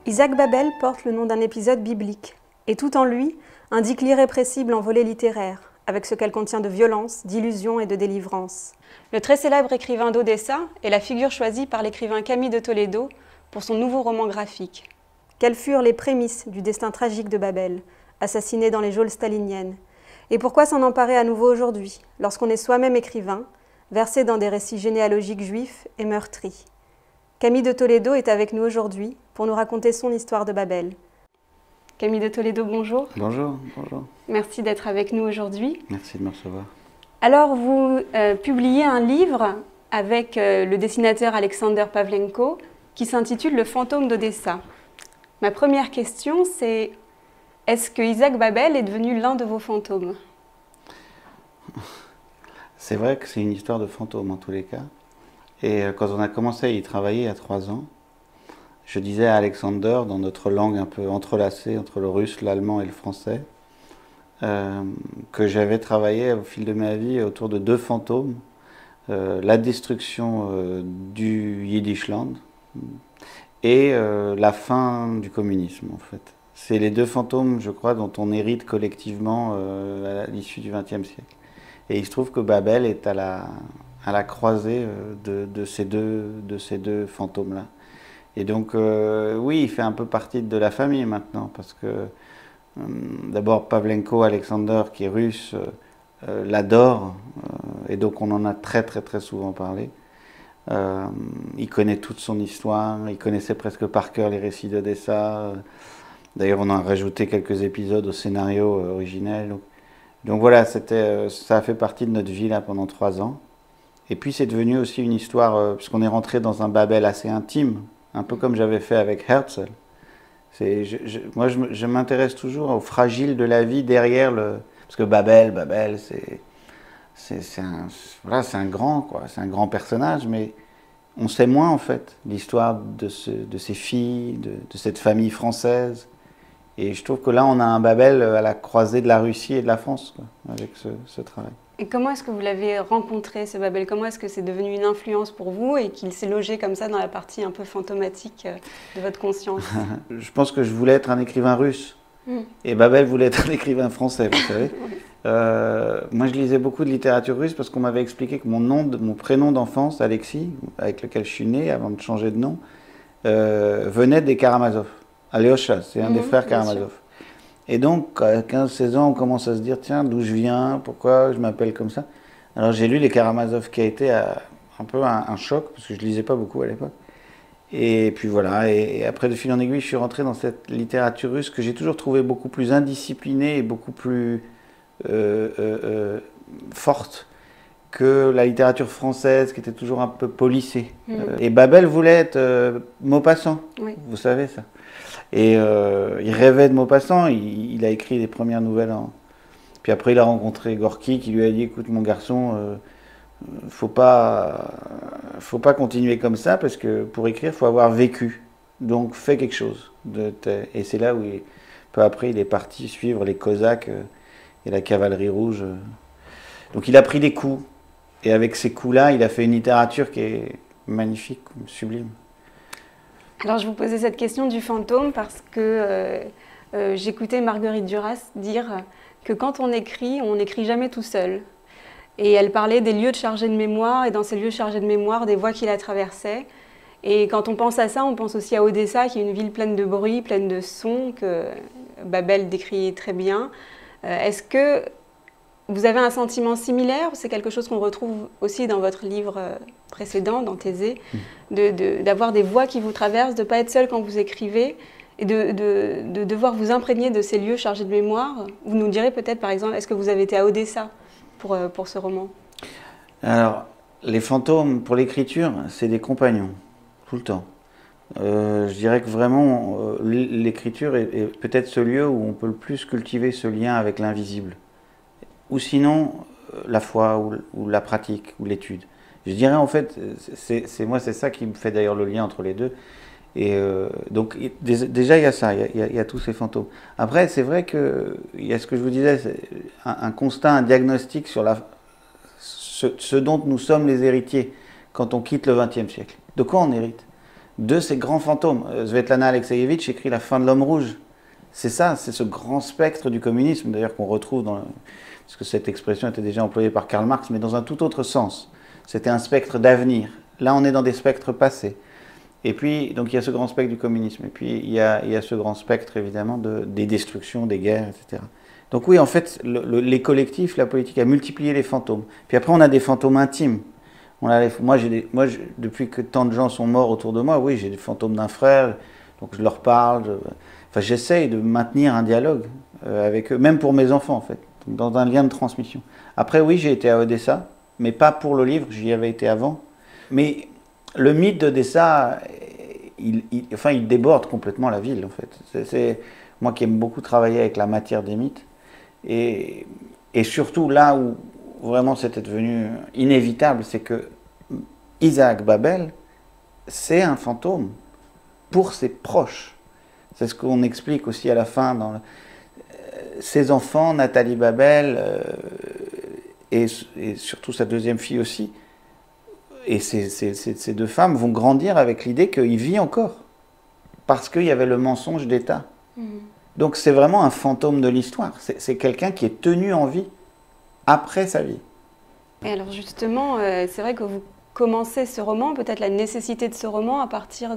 Isaac Babel porte le nom d'un épisode biblique, et tout en lui indique l'irrépressible envolée littéraire, avec ce qu'elle contient de violence, d'illusion et de délivrance. Le très célèbre écrivain d'Odessa est la figure choisie par l'écrivain Camille de Toledo pour son nouveau roman graphique. Quelles furent les prémices du destin tragique de Babel, assassiné dans les geôles staliniennes? Et pourquoi s'en emparer à nouveau aujourd'hui, lorsqu'on est soi-même écrivain, versé dans des récits généalogiques juifs et meurtris? Camille de Toledo est avec nous aujourd'hui pour nous raconter son histoire de Babel. Camille de Toledo, bonjour. Bonjour, bonjour. Merci d'être avec nous aujourd'hui. Merci de me recevoir. Alors, vous publiez un livre avec le dessinateur Alexander Pavlenko qui s'intitule « Le fantôme d'Odessa ». Ma première question, c'est est-ce que Isaac Babel est devenu l'un de vos fantômes? C'est vrai que c'est une histoire de fantôme en tous les cas. Et quand on a commencé à y travailler il y a 3 ans, je disais à Alexander, dans notre langue un peu entrelacée entre le russe, l'allemand et le français, que j'avais travaillé au fil de ma vie autour de 2 fantômes, la destruction du Yiddishland et la fin du communisme en fait. C'est les 2 fantômes, je crois, dont on hérite collectivement à l'issue du XXe siècle. Et il se trouve que Babel est à la croisée de ces deux fantômes-là. Et donc, oui, il fait un peu partie de la famille maintenant, parce que d'abord Pavlenko, Alexander, qui est russe, l'adore, et donc on en a très souvent parlé. Il connaît toute son histoire, il connaissait presque par cœur les récits d'Odessa. D'ailleurs, on a rajouté quelques épisodes au scénario originel. Donc voilà, ça a fait partie de notre vie là pendant 3 ans. Et puis c'est devenu aussi une histoire, puisqu'on est rentré dans un Babel assez intime, un peu comme j'avais fait avec Herzl. Moi, je m'intéresse toujours au fragile de la vie derrière le... Parce que Babel, c'est un grand personnage, mais on sait moins en fait l'histoire de ces filles, de cette famille française. Et je trouve que là, on a un Babel à la croisée de la Russie et de la France, quoi, avec ce travail. Et comment est-ce que vous l'avez rencontré, ce Babel? Comment est-ce que c'est devenu une influence pour vous et qu'il s'est logé comme ça dans la partie un peu fantomatique de votre conscience? Je pense que je voulais être un écrivain russe. Et Babel voulait être un écrivain français, vous savez. Moi, je lisais beaucoup de littérature russe parce qu'on m'avait expliqué que mon prénom d'enfance, Alexis, avec lequel je suis né avant de changer de nom, venait des Karamazov. Alyosha, c'est un des frères Karamazov. Et donc, à 15-16 ans, on commence à se dire, tiens, d'où je viens, pourquoi je m'appelle comme ça. Alors j'ai lu les Karamazov, qui a été un peu un choc, parce que je ne lisais pas beaucoup à l'époque. Et puis voilà, et après, de fil en aiguille, je suis rentré dans cette littérature russe que j'ai toujours trouvée beaucoup plus indisciplinée et beaucoup plus forte que la littérature française, qui était toujours un peu polissée. Et Babel voulait être Maupassant, vous savez ça. Et il rêvait de Maupassant, il a écrit les premières nouvelles. Puis après, il a rencontré Gorky qui lui a dit, écoute mon garçon, faut pas continuer comme ça, parce que pour écrire, il faut avoir vécu. Donc fais quelque chose. Et c'est là où, peu après, il est parti suivre les Cosaques et la cavalerie rouge. Donc il a pris des coups. Et avec ces coups-là, il a fait une littérature qui est magnifique, sublime. Alors je vous posais cette question du fantôme parce que j'écoutais Marguerite Duras dire que quand on n'écrit jamais tout seul. Et elle parlait des lieux chargés de mémoire, et dans ces lieux chargés de mémoire, des voies qui la traversaient. Et quand on pense à ça, on pense aussi à Odessa, qui est une ville pleine de bruit, pleine de sons, que Babel décrit très bien. Est-ce que vous avez un sentiment similaire? C'est quelque chose qu'on retrouve aussi dans votre livre précédent, dans Thésée, d'avoir des voix qui vous traversent, de ne pas être seul quand vous écrivez, et de devoir vous imprégner de ces lieux chargés de mémoire. Vous nous direz peut-être, par exemple, est-ce que vous avez été à Odessa pour ce roman? Alors, les fantômes, pour l'écriture, c'est des compagnons, tout le temps. Je dirais que vraiment, l'écriture est peut-être ce lieu où on peut le plus cultiver ce lien avec l'invisible. Ou sinon, la foi, ou la pratique, ou l'étude. Je dirais en fait, c'est ça qui me fait d'ailleurs le lien entre les deux. Et donc déjà il y a ça, il y a tous ces fantômes. Après c'est vrai qu'il y a ce que je vous disais, un constat, un diagnostic sur ce dont nous sommes les héritiers quand on quitte le XXe siècle. De quoi on hérite? de ces grands fantômes. Svetlana Alexeyevitch écrit La fin de l'homme rouge. C'est ça, c'est ce grand spectre du communisme, d'ailleurs qu'on retrouve parce que cette expression était déjà employée par Karl Marx, mais dans un tout autre sens. C'était un spectre d'avenir. Là, on est dans des spectres passés. Et puis, donc il y a ce grand spectre du communisme. Et puis, il y a ce grand spectre, évidemment, des destructions, des guerres, etc. Donc oui, en fait, les collectifs, la politique a multiplié les fantômes. Puis après, on a des fantômes intimes. Depuis que tant de gens sont morts autour de moi, oui, j'ai des fantômes d'un frère, donc je leur parle. Enfin, j'essaye de maintenir un dialogue avec eux, même pour mes enfants, en fait, dans un lien de transmission. Après, oui, j'ai été à Odessa, mais pas pour le livre, j'y avais été avant. Mais le mythe d'Odessa, il déborde complètement la ville, en fait. C'est moi qui aime beaucoup travailler avec la matière des mythes. Et surtout, là où vraiment c'était devenu inévitable, c'est que Isaac Babel, c'est un fantôme pour ses proches. C'est ce qu'on explique aussi à la fin dans ses enfants, Nathalie Babel, et surtout sa deuxième fille aussi. Et ces deux femmes vont grandir avec l'idée qu'il vit encore, parce qu'il y avait le mensonge d'État. Donc c'est vraiment un fantôme de l'histoire. C'est quelqu'un qui est tenu en vie après sa vie. Et alors justement, c'est vrai que vous commencez ce roman, peut-être la nécessité de ce roman à partir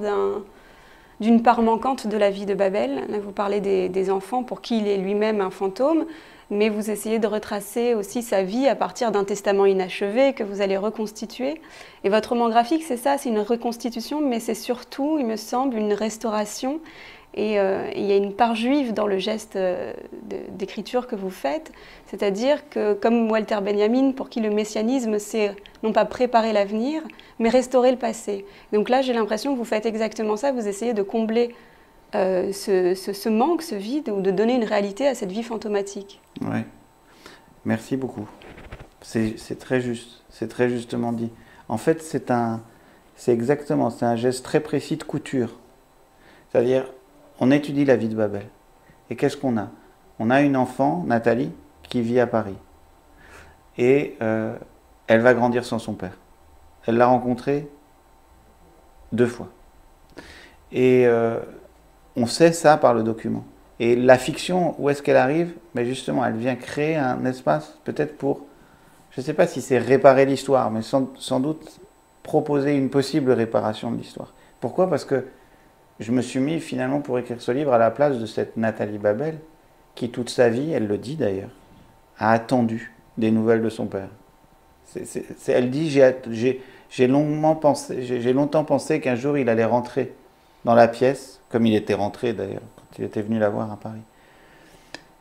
d'une part manquante de la vie de Babel. Là, vous parlez des enfants pour qui il est lui-même un fantôme, mais vous essayez de retracer aussi sa vie à partir d'un testament inachevé que vous allez reconstituer. Et votre roman graphique, c'est ça, c'est une reconstitution, mais c'est surtout, il me semble, une restauration. Et il y a une part juive dans le geste d'écriture que vous faites, c'est-à-dire que, comme Walter Benjamin, pour qui le messianisme, c'est non pas préparer l'avenir, mais restaurer le passé. Donc là, j'ai l'impression que vous faites exactement ça, vous essayez de combler ce manque, ce vide, ou de donner une réalité à cette vie fantomatique. Oui, merci beaucoup. C'est très juste, c'est très justement dit. En fait, c'est un geste très précis de couture. C'est-à-dire, on étudie la vie de Babel. Et qu'est-ce qu'on a? On a une enfant, Nathalie, qui vit à Paris. Et elle va grandir sans son père. Elle l'a rencontré 2 fois. Et on sait ça par le document. Et la fiction, où est-ce qu'elle arrive? Mais justement, elle vient créer un espace, peut-être pour, je ne sais pas si c'est réparer l'histoire, mais sans doute proposer une possible réparation de l'histoire. Pourquoi? Parce que je me suis mis finalement pour écrire ce livre à la place de cette Nathalie Babel qui toute sa vie, elle le dit d'ailleurs, a attendu des nouvelles de son père. Elle dit j'ai longtemps pensé qu'un jour il allait rentrer dans la pièce, comme il était rentré d'ailleurs quand il était venu la voir à Paris.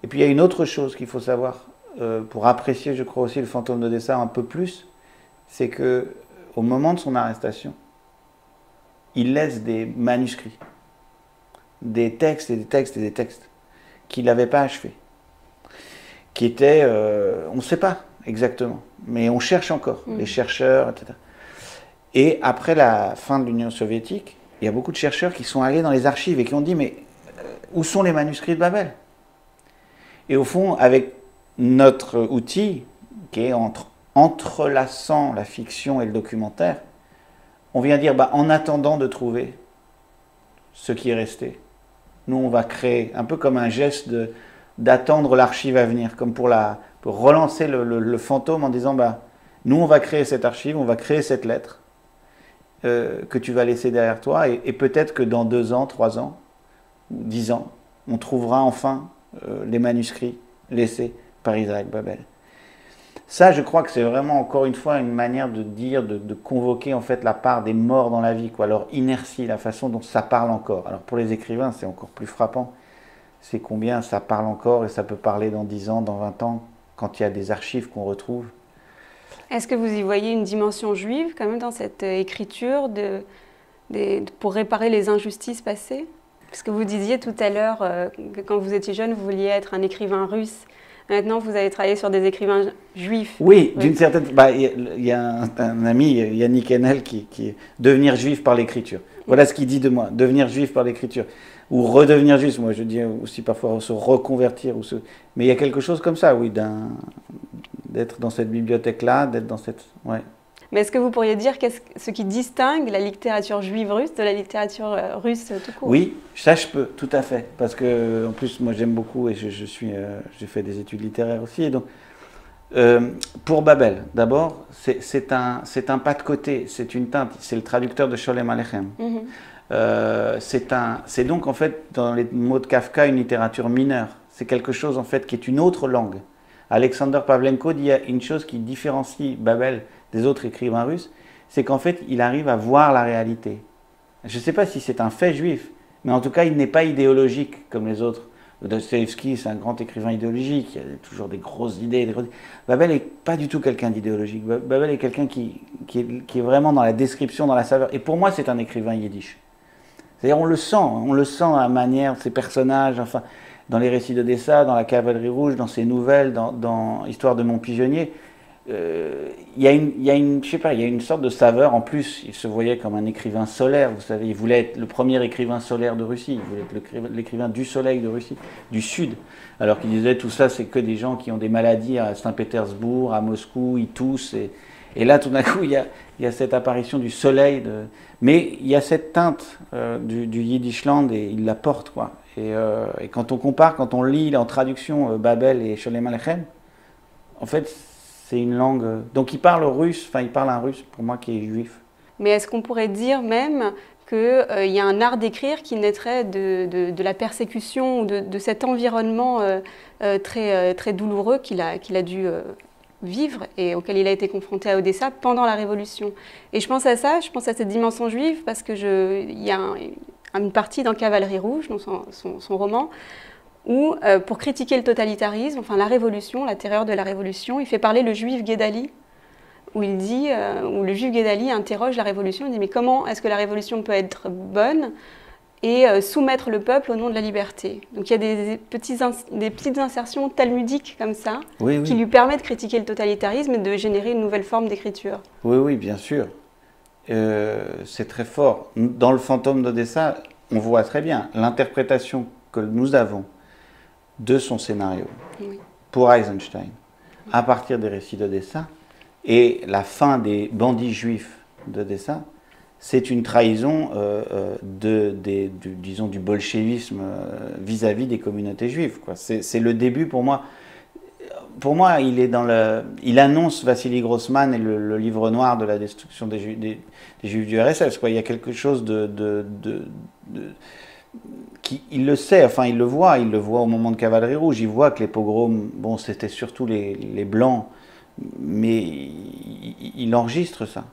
Et puis il y a une autre chose qu'il faut savoir pour apprécier, je crois aussi le fantôme d'Odessa un peu plus, c'est que au moment de son arrestation, il laisse des manuscrits, des textes et des textes et des textes qu'il n'avait pas achevés, qui étaient, on ne sait pas exactement, mais on cherche encore, les chercheurs, etc. Et après la fin de l'Union soviétique, il y a beaucoup de chercheurs qui sont allés dans les archives et qui ont dit, mais où sont les manuscrits de Babel? Et au fond, avec notre outil, qui est entrelaçant la fiction et le documentaire, on vient dire, en attendant de trouver ce qui est resté, nous on va créer, un peu comme un geste d'attendre l'archive à venir, comme pour relancer le fantôme en disant, nous on va créer cette archive, on va créer cette lettre que tu vas laisser derrière toi, et peut-être que dans 2 ans, 3 ans, 10 ans, on trouvera enfin les manuscrits laissés par Isaac Babel. Ça, je crois que c'est vraiment, encore une fois, une manière de dire, de convoquer en fait la part des morts dans la vie, quoi. Leur inertie, la façon dont ça parle encore. Alors pour les écrivains, c'est encore plus frappant. C'est combien ça parle encore, et ça peut parler dans 10 ans, dans 20 ans, quand il y a des archives qu'on retrouve. Est-ce que vous y voyez une dimension juive quand même dans cette écriture pour réparer les injustices passées? Parce que vous disiez tout à l'heure que quand vous étiez jeune, vous vouliez être un écrivain russe. Maintenant, vous avez travaillé sur des écrivains juifs. Oui, d'une certaine... Il y a un ami, Yannick Enel, qui est devenir juif par l'écriture. Voilà ce qu'il dit de moi, devenir juif par l'écriture. Ou redevenir juif, moi je dis aussi parfois se reconvertir. Mais il y a quelque chose comme ça, oui, d'être dans cette bibliothèque-là, d'être dans cette... Ouais. Mais est-ce que vous pourriez dire ce qui distingue la littérature juive russe de la littérature russe tout court? Oui, ça je peux, tout à fait. Parce que, en plus, moi j'aime beaucoup et j'ai fait des études littéraires aussi. Et donc, pour Babel, d'abord, c'est un pas de côté, c'est une teinte. C'est le traducteur de Sholem Aleichem. C'est donc en fait, dans les mots de Kafka, une littérature mineure. C'est quelque chose en fait qui est une autre langue. Alexander Pavlenko dit une chose qui différencie Babel des autres écrivains russes, c'est qu'en fait il arrive à voir la réalité. Je ne sais pas si c'est un fait juif, mais en tout cas il n'est pas idéologique comme les autres. Dostoïevski, c'est un grand écrivain idéologique, il y a toujours des grosses idées. Babel n'est pas du tout quelqu'un d'idéologique. Babel est quelqu'un qui est vraiment dans la description, dans la saveur. Et pour moi, c'est un écrivain yiddish. C'est-à-dire, on le sent à la manière, ses personnages, enfin, dans les récits d'Odessa, dans la Cavalerie Rouge, dans ses nouvelles, dans Histoire de mon pigeonnier. Il y a une sorte de saveur. En plus, il se voyait comme un écrivain solaire, vous savez, il voulait être le premier écrivain solaire de Russie, il voulait être l'écrivain du soleil de Russie, du sud, alors qu'il disait tout ça c'est que des gens qui ont des maladies à Saint-Pétersbourg, à Moscou, ils toussent, et là tout d'un coup il y a cette apparition du soleil, mais il y a cette teinte du Yiddishland et il la porte, quoi. Et quand on compare, quand on lit en traduction Babel et Sholem Aleichem, en fait c'est une langue. Donc il parle russe, enfin il parle un russe pour moi qui est juif. Mais est-ce qu'on pourrait dire même qu'il y a un art d'écrire qui naîtrait de la persécution ou de cet environnement très douloureux qu'il a dû vivre et auquel il a été confronté à Odessa pendant la Révolution? Et je pense à ça, je pense à cette dimension juive parce qu'il y a une partie dans Cavalerie Rouge, dans son roman, où, pour critiquer le totalitarisme, enfin la révolution, la terreur de la révolution, il fait parler le juif Guédali, où il dit, où le juif Guédali interroge la révolution, il dit mais comment est-ce que la révolution peut être bonne et soumettre le peuple au nom de la liberté? Donc il y a des petites insertions talmudiques comme ça, oui, qui lui permettent de critiquer le totalitarisme et de générer une nouvelle forme d'écriture. Oui, oui, bien sûr. C'est très fort. Dans le fantôme d'Odessa, on voit très bien l'interprétation que nous avons de son scénario pour Eisenstein, à partir des récits d'Odessa, et la fin des bandits juifs d'Odessa, c'est une trahison disons, du bolchevisme vis-à-vis des communautés juives. C'est le début pour moi. Pour moi, il annonce Vassili Grossman et le livre noir de la destruction des Juifs du RSS. Il y a quelque chose il le sait, enfin il le voit au moment de Cavalerie Rouge, il voit que les pogroms, bon c'était surtout les Blancs, mais il enregistre ça,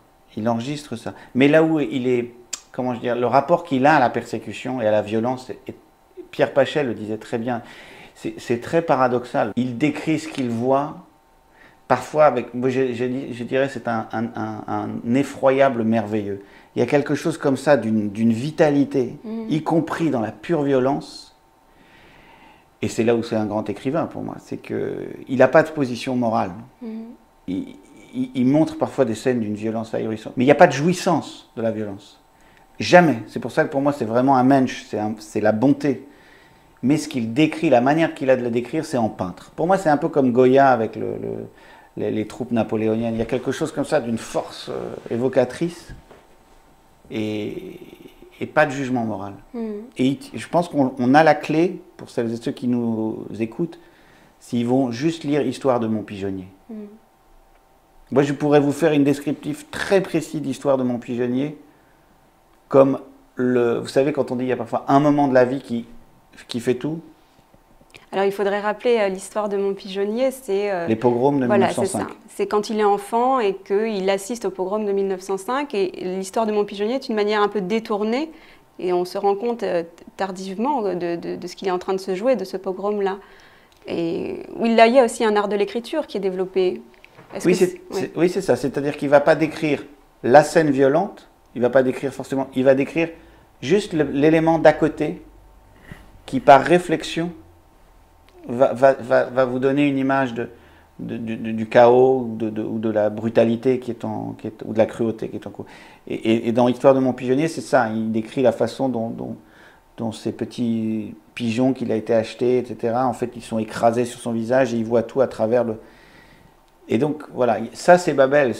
Mais là où il est, comment je dire, le rapport qu'il a à la persécution et à la violence, Pierre Pachet le disait très bien, c'est très paradoxal. Il décrit ce qu'il voit, parfois avec, moi je dirais c'est un effroyable merveilleux. Il y a quelque chose comme ça d'une vitalité, y compris dans la pure violence. Et c'est là où c'est un grand écrivain pour moi. C'est qu'il n'a pas de position morale. Il montre parfois des scènes d'une violence ahurissante. Mais il n'y a pas de jouissance de la violence. Jamais. C'est pour ça que pour moi c'est vraiment un mensch, c'est la bonté. Mais ce qu'il décrit, la manière qu'il a de la décrire, c'est en peintre. Pour moi c'est un peu comme Goya avec les troupes napoléoniennes. Il y a quelque chose comme ça d'une force évocatrice. Et pas de jugement moral. Et je pense qu'on a la clé, pour celles et ceux qui nous écoutent, s'ils vont juste lire Histoire de mon pigeonnier. Moi, je pourrais vous faire une descriptive très précise d'Histoire de mon pigeonnier, comme vous savez, quand on dit il y a parfois un moment de la vie qui fait tout. Alors, il faudrait rappeler l'histoire de mon pigeonnier, c'est... les pogroms de 1905. C'est ça. C'est quand il est enfant et qu'il assiste au pogrom de 1905. Et l'histoire de mon pigeonnier est une manière un peu détournée. Et on se rend compte tardivement de ce qu'il est en train de se jouer, de ce pogrom-là. Et là, il y a aussi un art de l'écriture qui est développé. Oui, c'est ça. C'est-à-dire qu'il ne va pas décrire la scène violente, il ne va pas décrire forcément... Il va décrire juste l'élément d'à côté qui, par réflexion, va vous donner une image du chaos ou de la brutalité ou de la cruauté qui est en cours. Et dans l'histoire de mon pigeonnier, c'est ça, il décrit la façon dont ces petits pigeons qu'il a été achetés, etc., en fait, ils sont écrasés sur son visage et il voit tout à travers le... Et donc, voilà, ça c'est Babel,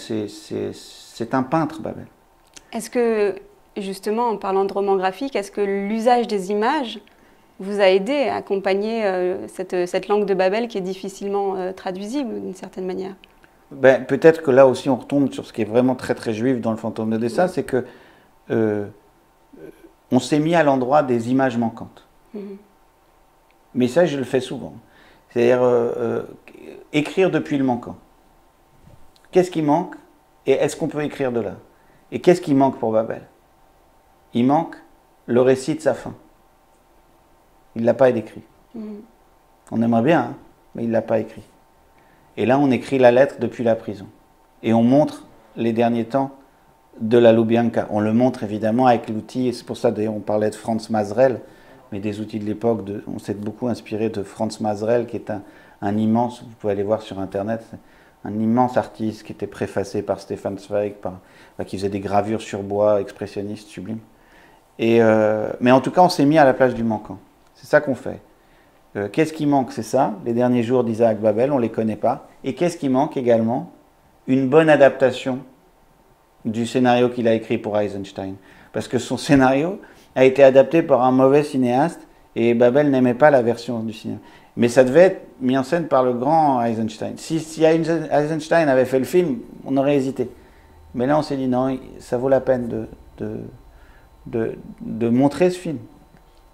c'est un peintre, Babel. Est-ce que, justement, en parlant de roman graphique, est-ce que l'usage des images vous a aidé à accompagner cette langue de Babel qui est difficilement traduisible d'une certaine manière? Ben, peut-être que là aussi on retombe sur ce qui est vraiment très très juif dans le fantôme d'Odessa, c'est que on s'est mis à l'endroit des images manquantes. Mais ça, je le fais souvent. C'est-à-dire écrire depuis le manquant. Qu'est-ce qui manque et est-ce qu'on peut écrire de là? Et qu'est-ce qui manque pour Babel? Il manque le récit de sa fin. Il ne l'a pas écrit. On aimerait bien, hein, mais il ne l'a pas écrit. Et là, on écrit la lettre depuis la prison. Et on montre les derniers temps de la Lubyanka. On le montre évidemment avec l'outil, et c'est pour ça d'ailleurs on parlait de Franz Mazrel, mais des outils de l'époque, on s'est beaucoup inspiré de Franz Mazrel, qui est un immense, vous pouvez aller voir sur Internet, un immense artiste qui était préfacé par Stefan Zweig, qui faisait des gravures sur bois expressionnistes sublimes. Mais en tout cas, on s'est mis à la place du manquant. C'est ça qu'on fait. Qu'est-ce qui manque? C'est ça, les derniers jours d'Isaac Babel, on ne les connaît pas. Et qu'est-ce qui manque également? Une bonne adaptation du scénario qu'il a écrit pour Eisenstein. Parce que son scénario a été adapté par un mauvais cinéaste et Babel n'aimait pas la version du cinéma. Mais ça devait être mis en scène par le grand Eisenstein. Si Eisenstein avait fait le film, on aurait hésité. Mais là, on s'est dit non, ça vaut la peine de montrer ce film.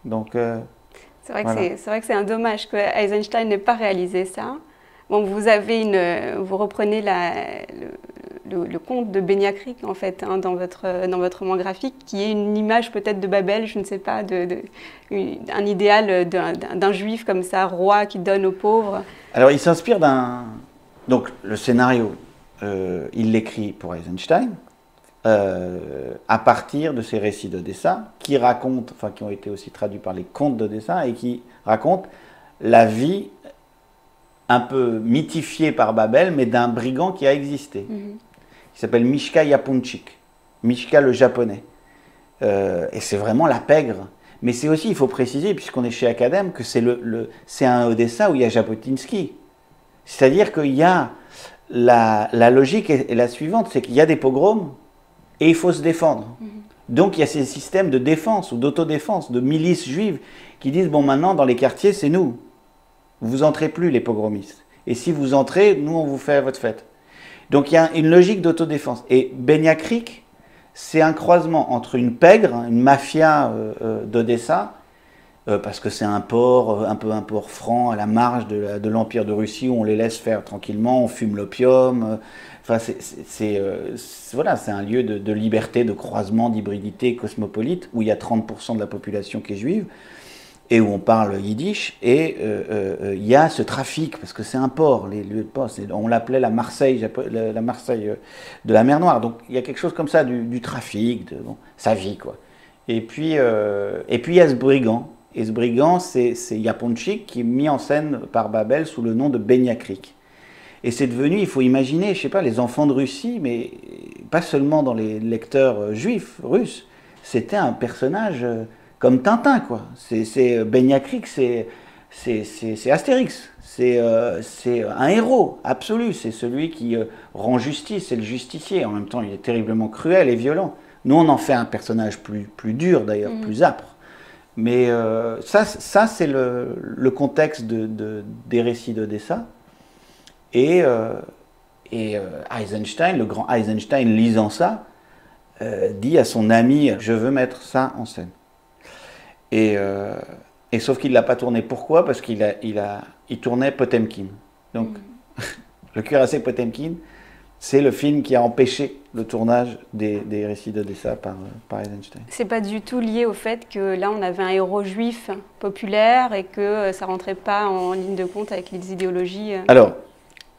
Donc, c'est vrai, voilà. que c'est un dommage que Eisenstein n'ait pas réalisé ça. Bon, vous reprenez le conte de Beniakrik, en fait, hein, dans votre roman graphique, qui est une image peut-être de Babel, je ne sais pas, un idéal d'un juif comme ça, roi, qui donne aux pauvres. Alors, il s'inspire d'un... Donc, le scénario, il l'écrit pour Eisenstein, à partir de ces récits d'Odessa, qui ont été aussi traduits par les contes d'Odessa, et qui racontent la vie un peu mythifiée par Babel, mais d'un brigand qui a existé. Il s'appelle Mishka Yapunchik, Mishka le japonais. Et c'est vraiment la pègre. Mais c'est aussi, il faut préciser, puisqu'on est chez Academ, que c'est un Odessa où il y a Jabotinsky. C'est-à-dire qu'il y a la logique est la suivante, c'est qu'il y a des pogroms et il faut se défendre. Donc il y a ces systèmes de défense ou d'autodéfense, de milices juives qui disent, bon maintenant dans les quartiers c'est nous. Vous entrez plus les pogromistes. Et si vous entrez, nous on vous fait votre fête. Donc il y a une logique d'autodéfense. Et Beniakrik, c'est un croisement entre une pègre, une mafia d'Odessa, parce que c'est un port, un port franc à la marge de l'Empire de Russie, où on les laisse faire tranquillement, on fume l'opium. Enfin, c'est un lieu de liberté, de croisement, d'hybridité cosmopolite, où il y a 30% de la population qui est juive, et où on parle yiddish, et il y a ce trafic, parce que c'est un port, les lieux de port, on l'appelait la Marseille de la mer Noire, donc il y a quelque chose comme ça, du trafic, sa vie, quoi. Et puis il y a ce brigand, et ce brigand, c'est Yapunchik, qui est mis en scène par Babel sous le nom de Beniakrik. Et c'est devenu, il faut imaginer, je sais pas, les enfants de Russie, mais pas seulement dans les lecteurs juifs, russes, c'était un personnage comme Tintin, quoi. Beniakrik, c'est Astérix, c'est un héros absolu, c'est celui qui rend justice, c'est le justicier. En même temps, il est terriblement cruel et violent. Nous, on en fait un personnage plus dur, d'ailleurs, plus âpre. Mais ça c'est le contexte des récits d'Odessa. Et Eisenstein, le grand Eisenstein, lisant ça, dit à son ami, je veux mettre ça en scène. Et sauf qu'il ne l'a pas tourné. Pourquoi? Parce qu'il tournait Potemkin. Donc, le cuirassé Potemkin, c'est le film qui a empêché le tournage des récits d'Odessa par Eisenstein. C'est pas du tout lié au fait que là, on avait un héros juif populaire et que ça rentrait pas en ligne de compte avec les idéologies. Alors,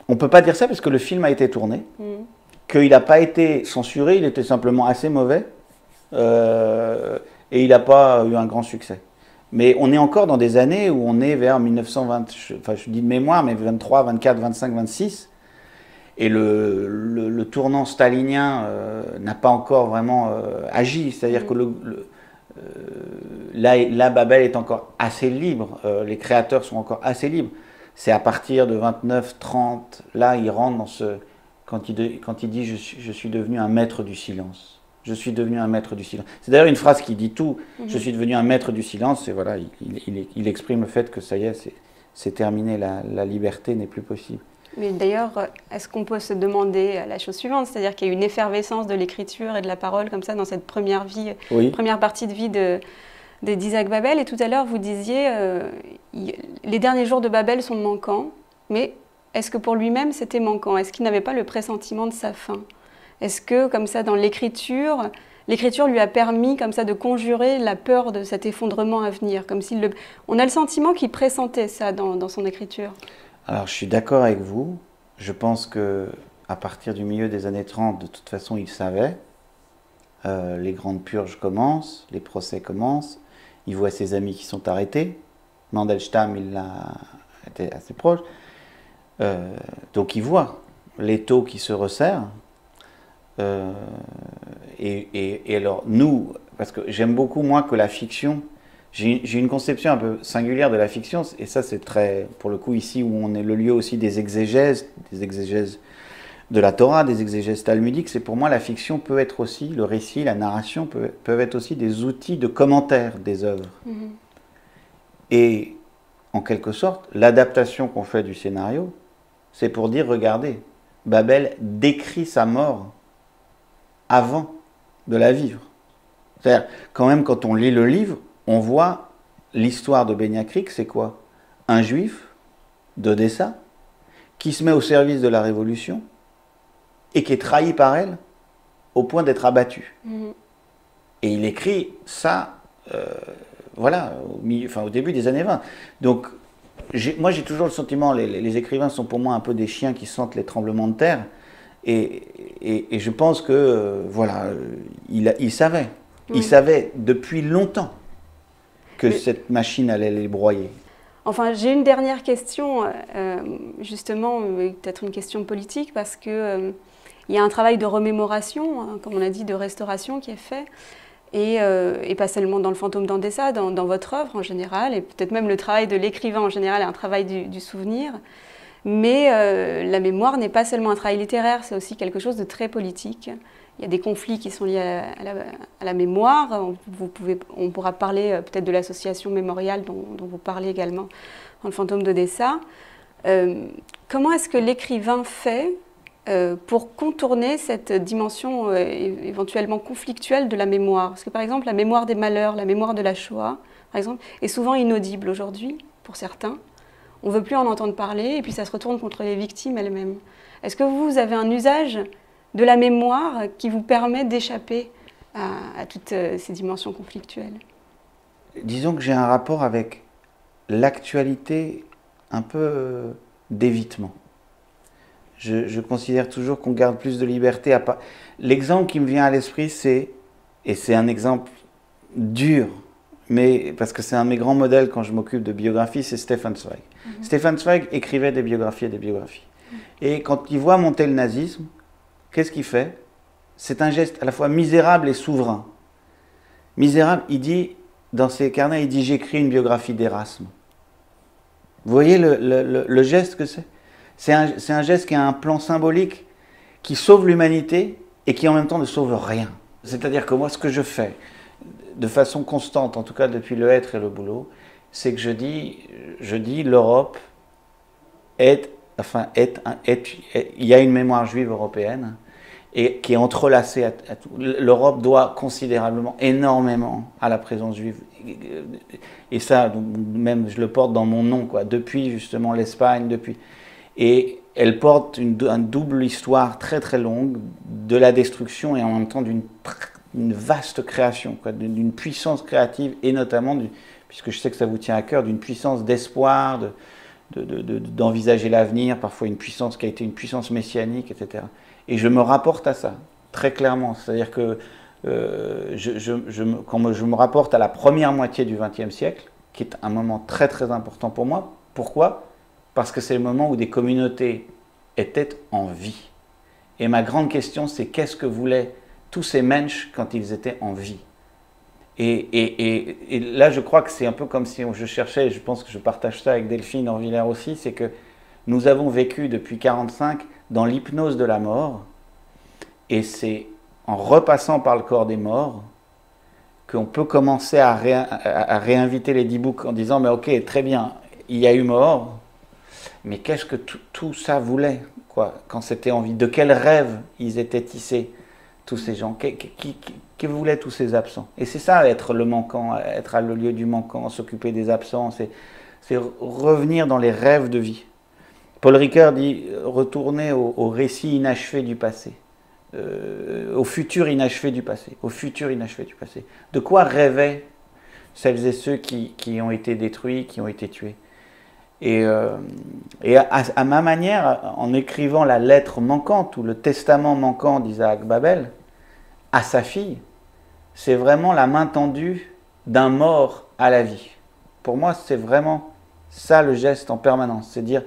on ne peut pas dire ça parce que le film a été tourné, qu'il n'a pas été censuré, il était simplement assez mauvais, et il n'a pas eu un grand succès. Mais on est encore dans des années où on est vers 1920, enfin je dis de mémoire, mais 23, 24, 25, 26, et le tournant stalinien n'a pas encore vraiment agi, c'est-à-dire que là, Babel est encore assez libre, les créateurs sont encore assez libres. C'est à partir de 29, 30, là, ils rentrent dans ce quand il dit je suis devenu un maître du silence. Je suis devenu un maître du silence. C'est d'ailleurs une phrase qui dit tout. Je suis devenu un maître du silence. Et voilà, il exprime le fait que ça y est, c'est terminé, la liberté n'est plus possible. Mais d'ailleurs, est-ce qu'on peut se demander la chose suivante, c'est-à-dire qu'il y a une effervescence de l'écriture et de la parole comme ça dans cette première vie, première partie de vie d'Isaac Babel. Et tout à l'heure, vous disiez, les derniers jours de Babel sont manquants, mais est-ce que pour lui-même c'était manquant? Est-ce qu'il n'avait pas le pressentiment de sa fin? Est-ce que, comme ça, dans l'écriture lui a permis comme ça de conjurer la peur de cet effondrement à venir, comme s'il on a le sentiment qu'il pressentait ça dans son écriture. Alors, je suis d'accord avec vous. Je pense qu'à partir du milieu des années 30, de toute façon, il savait. Les grandes purges commencent, les procès commencent. Il voit ses amis qui sont arrêtés. Mandelstam, il était assez proche. Donc, il voit l'étau qui se resserre. Et alors, nous, parce que j'aime beaucoup, moi, que la fiction... J'ai une conception un peu singulière de la fiction, et ça c'est très, pour le coup ici où on est le lieu aussi des exégèses de la Torah, des exégèses talmudiques, c'est pour moi la fiction peut être aussi, le récit, la narration peuvent être aussi des outils de commentaire des œuvres. Et en quelque sorte, l'adaptation qu'on fait du scénario, c'est pour dire, regardez, Babel décrit sa mort avant de la vivre. C'est-à-dire, quand même, quand on lit le livre, on voit l'histoire de Ben Yakrik, c'est quoi? Un juif d'Odessa qui se met au service de la révolution et qui est trahi par elle au point d'être abattu. Et il écrit ça, voilà, au début des années 20. Donc, moi j'ai toujours le sentiment, les écrivains sont pour moi un peu des chiens qui sentent les tremblements de terre. Et je pense que, voilà, il savait. Il savait depuis longtemps que cette machine allait les broyer. Enfin, j'ai une dernière question, justement, peut-être une question politique, parce que il y a un travail de remémoration, hein, comme on a dit, de restauration qui est fait, et pas seulement dans le fantôme d'Odessa, dans votre œuvre en général, et peut-être même le travail de l'écrivain en général est un travail du souvenir. Mais la mémoire n'est pas seulement un travail littéraire, c'est aussi quelque chose de très politique. Il y a des conflits qui sont liés à la mémoire. On pourra parler peut-être de l'association mémoriale dont vous parlez également dans Le fantôme d'Odessa. Comment est-ce que l'écrivain fait pour contourner cette dimension éventuellement conflictuelle de la mémoire? Parce que par exemple, la mémoire des malheurs, la mémoire de la Shoah, par exemple, est souvent inaudible aujourd'hui pour certains. On ne veut plus en entendre parler et puis ça se retourne contre les victimes elles-mêmes. Est-ce que vous avez un usage de la mémoire qui vous permet d'échapper à toutes ces dimensions conflictuelles? Disons que j'ai un rapport avec l'actualité un peu d'évitement. Je considère toujours qu'on garde plus de liberté. L'exemple qui me vient à l'esprit, et c'est un exemple dur, mais parce que c'est un de mes grands modèles quand je m'occupe de biographie, c'est Stefan Zweig. Stefan Zweig écrivait des biographies et des biographies. Et quand il voit monter le nazisme, qu'est-ce qu'il fait? C'est un geste à la fois misérable et souverain. Misérable, il dit, dans ses carnets, il dit « j'écris une biographie d'Erasme ». Vous voyez le geste que c'est? C'est un geste qui a un plan symbolique, qui sauve l'humanité et qui en même temps ne sauve rien. C'est-à-dire que moi, ce que je fais, de façon constante, en tout cas depuis le être et le boulot, c'est que je dis l'Europe il y a une mémoire juive européenne et qui est entrelacée à tout. L'Europe doit considérablement, énormément à la présence juive. Et ça, même je le porte dans mon nom, quoi, depuis justement l'Espagne, depuis. Et elle porte une double histoire très très longue de la destruction et en même temps d'une vaste création, d'une puissance créative et notamment, puisque je sais que ça vous tient à cœur, d'une puissance d'espoir, d'envisager l'avenir, parfois une puissance qui a été une puissance messianique, etc. Et je me rapporte à ça, très clairement. C'est-à-dire que quand je me rapporte à la première moitié du XXe siècle, qui est un moment très très important pour moi, pourquoi? Parce que c'est le moment où des communautés étaient en vie. Et ma grande question, c'est qu'est-ce que voulaient tous ces mensch quand ils étaient en vie? Et là, je crois que c'est un peu comme si je cherchais, et je pense que je partage ça avec Delphine Orvillère aussi, c'est que nous avons vécu depuis 1945 dans l'hypnose de la mort, et c'est en repassant par le corps des morts qu'on peut commencer à réinviter les 10 boucs en disant « mais ok, très bien, il y a eu mort, mais qu'est-ce que tout ça voulait quoi, quand c'était en vie? De quels rêves ils étaient tissés, tous ces gens? Que voulaient tous ces absents? » Et c'est ça, être le manquant, être à le lieu du manquant, s'occuper des absents, c'est revenir dans les rêves de vie. Paul Ricoeur dit « retourner au récit inachevé du passé ». Au futur inachevé du passé, au futur inachevé du passé. De quoi rêvaient celles et ceux qui ont été détruits, qui ont été tués? Et à ma manière, en écrivant la lettre manquante ou le testament manquant d'Isaac Babel à sa fille, c'est vraiment la main tendue d'un mort à la vie. Pour moi, c'est vraiment ça le geste en permanence, c'est dire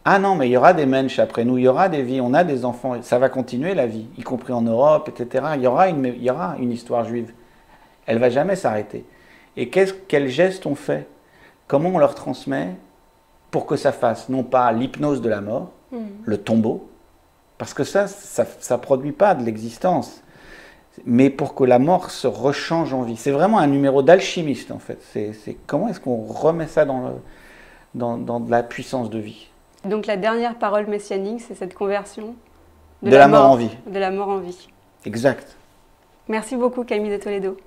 ah non, mais il y aura des mensch après nous, il y aura des vies, on a des enfants, ça va continuer la vie, y compris en Europe, etc. Il y aura une histoire juive. Elle ne va jamais s'arrêter. Et quel geste on fait? Comment on leur transmet pour que ça fasse, non pas l'hypnose de la mort, le tombeau, parce que ça ne produit pas de l'existence, mais pour que la mort se rechange en vie. C'est vraiment un numéro d'alchimiste, en fait. C'est comment est-ce qu'on remet ça dans de la puissance de vie? Donc la dernière parole messianique, c'est cette conversion de la mort en vie. De la mort en vie. Exact. Merci beaucoup Camille de Toledo.